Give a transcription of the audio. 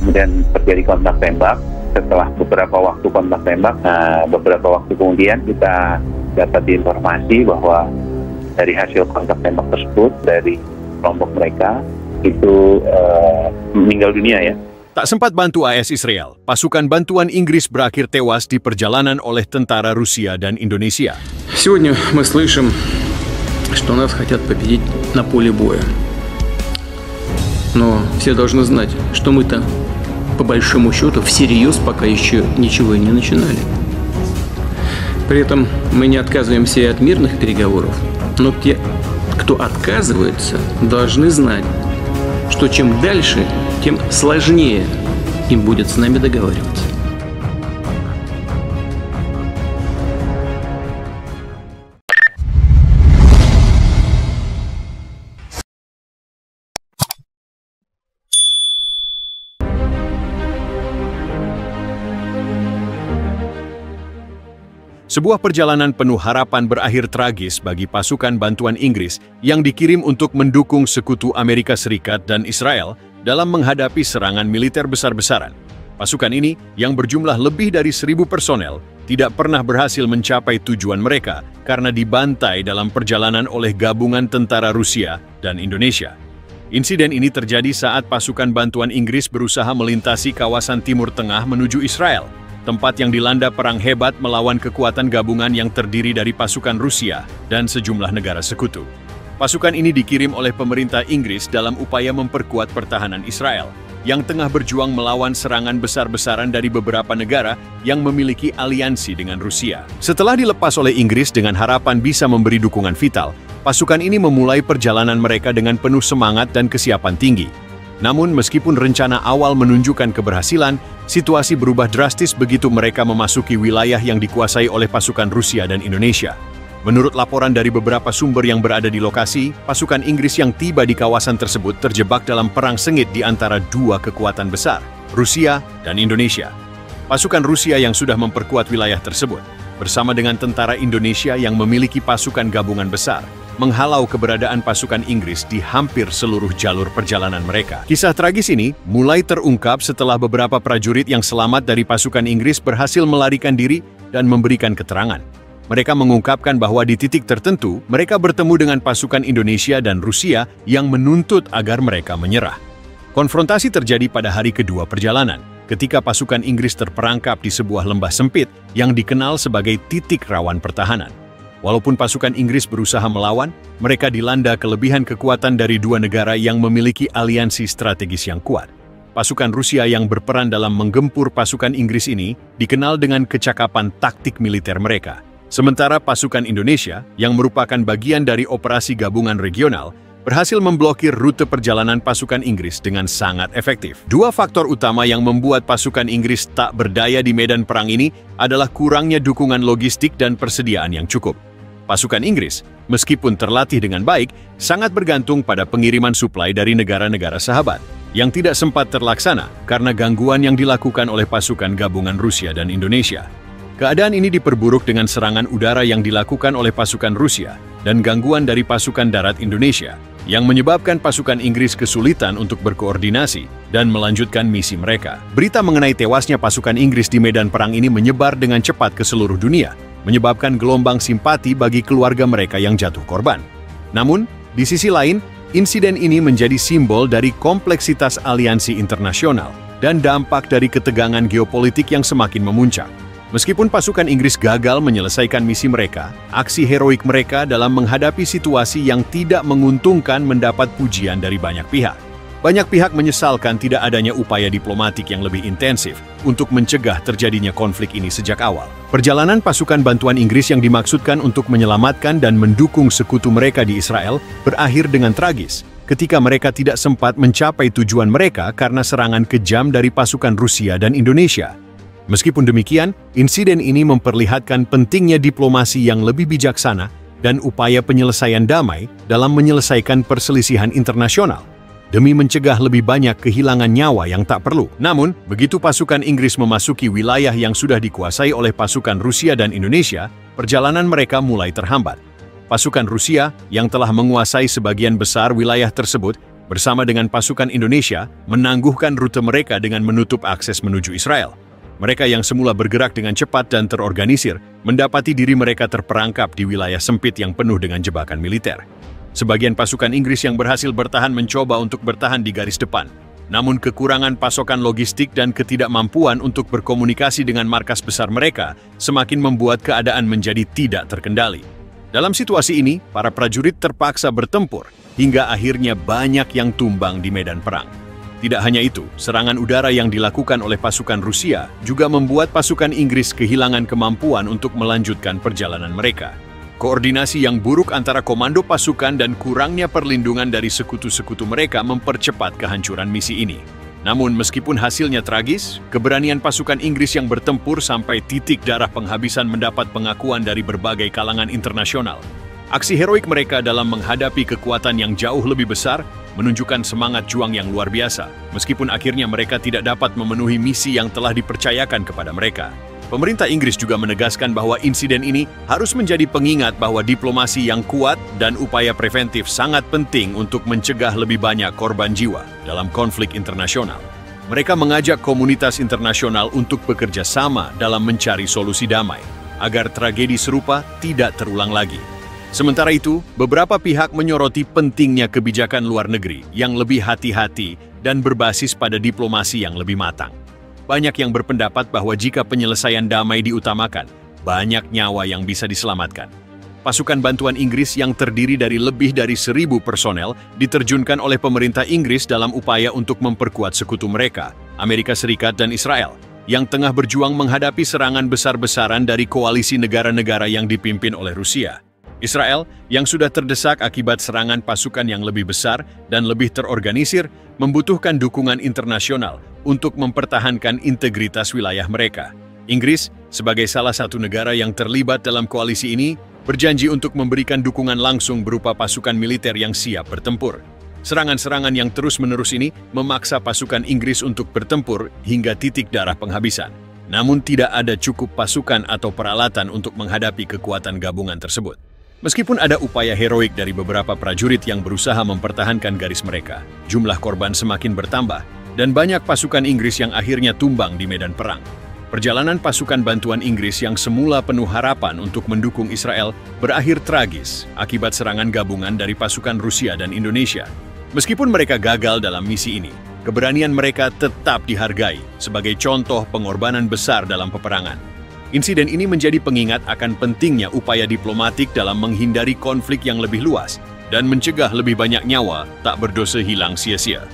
kemudian terjadi kontak tembak. Setelah beberapa waktu kontak tembak, beberapa waktu kemudian kita dapat informasi bahwa dari hasil kontak tembak tersebut dari kelompok mereka itu meninggal dunia ya. Tak sempat bantu AS Israel, pasukan bantuan Inggris berakhir tewas di perjalanan oleh tentara Rusia dan Indonesia. Сегодня мы слышим, что нас хотят победить на поле боя. Но все должны знать, что мы-то по большому счету всерьез пока еще ничего и не начинали. При этом мы не отказываемся и от мирных переговоров, но те, кто отказывается, должны знать, что чем дальше, тем сложнее им будет с нами договариваться. Sebuah perjalanan penuh harapan berakhir tragis bagi pasukan bantuan Inggris yang dikirim untuk mendukung sekutu Amerika Serikat dan Israel dalam menghadapi serangan militer besar-besaran. Pasukan ini, yang berjumlah lebih dari 1.000 personel, tidak pernah berhasil mencapai tujuan mereka karena dibantai dalam perjalanan oleh gabungan tentara Rusia dan Indonesia. Insiden ini terjadi saat pasukan bantuan Inggris berusaha melintasi kawasan Timur Tengah menuju Israel, tempat yang dilanda perang hebat melawan kekuatan gabungan yang terdiri dari pasukan Rusia dan sejumlah negara sekutu. Pasukan ini dikirim oleh pemerintah Inggris dalam upaya memperkuat pertahanan Israel, yang tengah berjuang melawan serangan besar-besaran dari beberapa negara yang memiliki aliansi dengan Rusia. Setelah dilepas oleh Inggris dengan harapan bisa memberi dukungan vital, pasukan ini memulai perjalanan mereka dengan penuh semangat dan kesiapan tinggi. Namun meskipun rencana awal menunjukkan keberhasilan, situasi berubah drastis begitu mereka memasuki wilayah yang dikuasai oleh pasukan Rusia dan Indonesia. Menurut laporan dari beberapa sumber yang berada di lokasi, pasukan Inggris yang tiba di kawasan tersebut terjebak dalam perang sengit di antara dua kekuatan besar, Rusia dan Indonesia. Pasukan Rusia yang sudah memperkuat wilayah tersebut, bersama dengan tentara Indonesia yang memiliki pasukan gabungan besar, menghalau keberadaan pasukan Inggris di hampir seluruh jalur perjalanan mereka. Kisah tragis ini mulai terungkap setelah beberapa prajurit yang selamat dari pasukan Inggris berhasil melarikan diri dan memberikan keterangan. Mereka mengungkapkan bahwa di titik tertentu, mereka bertemu dengan pasukan Indonesia dan Rusia yang menuntut agar mereka menyerah. Konfrontasi terjadi pada hari kedua perjalanan, ketika pasukan Inggris terperangkap di sebuah lembah sempit yang dikenal sebagai titik rawan pertahanan. Walaupun pasukan Inggris berusaha melawan, mereka dilanda kelebihan kekuatan dari dua negara yang memiliki aliansi strategis yang kuat. Pasukan Rusia yang berperan dalam menggempur pasukan Inggris ini dikenal dengan kecakapan taktik militer mereka. Sementara pasukan Indonesia, yang merupakan bagian dari operasi gabungan regional, berhasil memblokir rute perjalanan pasukan Inggris dengan sangat efektif. Dua faktor utama yang membuat pasukan Inggris tak berdaya di medan perang ini adalah kurangnya dukungan logistik dan persediaan yang cukup. Pasukan Inggris, meskipun terlatih dengan baik, sangat bergantung pada pengiriman suplai dari negara-negara sahabat, yang tidak sempat terlaksana karena gangguan yang dilakukan oleh pasukan gabungan Rusia dan Indonesia. Keadaan ini diperburuk dengan serangan udara yang dilakukan oleh pasukan Rusia dan gangguan dari pasukan darat Indonesia, yang menyebabkan pasukan Inggris kesulitan untuk berkoordinasi dan melanjutkan misi mereka. Berita mengenai tewasnya pasukan Inggris di medan perang ini menyebar dengan cepat ke seluruh dunia, menyebabkan gelombang simpati bagi keluarga mereka yang jatuh korban. Namun, di sisi lain, insiden ini menjadi simbol dari kompleksitas aliansi internasional dan dampak dari ketegangan geopolitik yang semakin memuncak. Meskipun pasukan Inggris gagal menyelesaikan misi mereka, aksi heroik mereka dalam menghadapi situasi yang tidak menguntungkan mendapat pujian dari banyak pihak. Banyak pihak menyesalkan tidak adanya upaya diplomatik yang lebih intensif untuk mencegah terjadinya konflik ini sejak awal. Perjalanan pasukan bantuan Inggris yang dimaksudkan untuk menyelamatkan dan mendukung sekutu mereka di Israel berakhir dengan tragis ketika mereka tidak sempat mencapai tujuan mereka karena serangan kejam dari pasukan Rusia dan Indonesia. Meskipun demikian, insiden ini memperlihatkan pentingnya diplomasi yang lebih bijaksana dan upaya penyelesaian damai dalam menyelesaikan perselisihan internasional, demi mencegah lebih banyak kehilangan nyawa yang tak perlu. Namun, begitu pasukan Inggris memasuki wilayah yang sudah dikuasai oleh pasukan Rusia dan Indonesia, perjalanan mereka mulai terhambat. Pasukan Rusia, yang telah menguasai sebagian besar wilayah tersebut, bersama dengan pasukan Indonesia, menangguhkan rute mereka dengan menutup akses menuju Israel. Mereka yang semula bergerak dengan cepat dan terorganisir, mendapati diri mereka terperangkap di wilayah sempit yang penuh dengan jebakan militer. Sebagian pasukan Inggris yang berhasil bertahan mencoba untuk bertahan di garis depan. Namun kekurangan pasokan logistik dan ketidakmampuan untuk berkomunikasi dengan markas besar mereka semakin membuat keadaan menjadi tidak terkendali. Dalam situasi ini, para prajurit terpaksa bertempur hingga akhirnya banyak yang tumbang di medan perang. Tidak hanya itu, serangan udara yang dilakukan oleh pasukan Rusia juga membuat pasukan Inggris kehilangan kemampuan untuk melanjutkan perjalanan mereka. Koordinasi yang buruk antara komando pasukan dan kurangnya perlindungan dari sekutu-sekutu mereka mempercepat kehancuran misi ini. Namun meskipun hasilnya tragis, keberanian pasukan Inggris yang bertempur sampai titik darah penghabisan mendapat pengakuan dari berbagai kalangan internasional. Aksi heroik mereka dalam menghadapi kekuatan yang jauh lebih besar menunjukkan semangat juang yang luar biasa, meskipun akhirnya mereka tidak dapat memenuhi misi yang telah dipercayakan kepada mereka. Pemerintah Inggris juga menegaskan bahwa insiden ini harus menjadi pengingat bahwa diplomasi yang kuat dan upaya preventif sangat penting untuk mencegah lebih banyak korban jiwa dalam konflik internasional. Mereka mengajak komunitas internasional untuk bekerja sama dalam mencari solusi damai, agar tragedi serupa tidak terulang lagi. Sementara itu, beberapa pihak menyoroti pentingnya kebijakan luar negeri yang lebih hati-hati dan berbasis pada diplomasi yang lebih matang. Banyak yang berpendapat bahwa jika penyelesaian damai diutamakan, banyak nyawa yang bisa diselamatkan. Pasukan bantuan Inggris yang terdiri dari lebih dari 1.000 personel diterjunkan oleh pemerintah Inggris dalam upaya untuk memperkuat sekutu mereka, Amerika Serikat dan Israel, yang tengah berjuang menghadapi serangan besar-besaran dari koalisi negara-negara yang dipimpin oleh Rusia. Israel, yang sudah terdesak akibat serangan pasukan yang lebih besar dan lebih terorganisir, membutuhkan dukungan internasional untuk mempertahankan integritas wilayah mereka. Inggris, sebagai salah satu negara yang terlibat dalam koalisi ini, berjanji untuk memberikan dukungan langsung berupa pasukan militer yang siap bertempur. Serangan-serangan yang terus-menerus ini memaksa pasukan Inggris untuk bertempur hingga titik darah penghabisan. Namun tidak ada cukup pasukan atau peralatan untuk menghadapi kekuatan gabungan tersebut. Meskipun ada upaya heroik dari beberapa prajurit yang berusaha mempertahankan garis mereka, jumlah korban semakin bertambah dan banyak pasukan Inggris yang akhirnya tumbang di medan perang. Perjalanan pasukan bantuan Inggris yang semula penuh harapan untuk mendukung Israel berakhir tragis akibat serangan gabungan dari pasukan Rusia dan Indonesia. Meskipun mereka gagal dalam misi ini, keberanian mereka tetap dihargai sebagai contoh pengorbanan besar dalam peperangan. Insiden ini menjadi pengingat akan pentingnya upaya diplomatik dalam menghindari konflik yang lebih luas dan mencegah lebih banyak nyawa tak berdosa hilang sia-sia.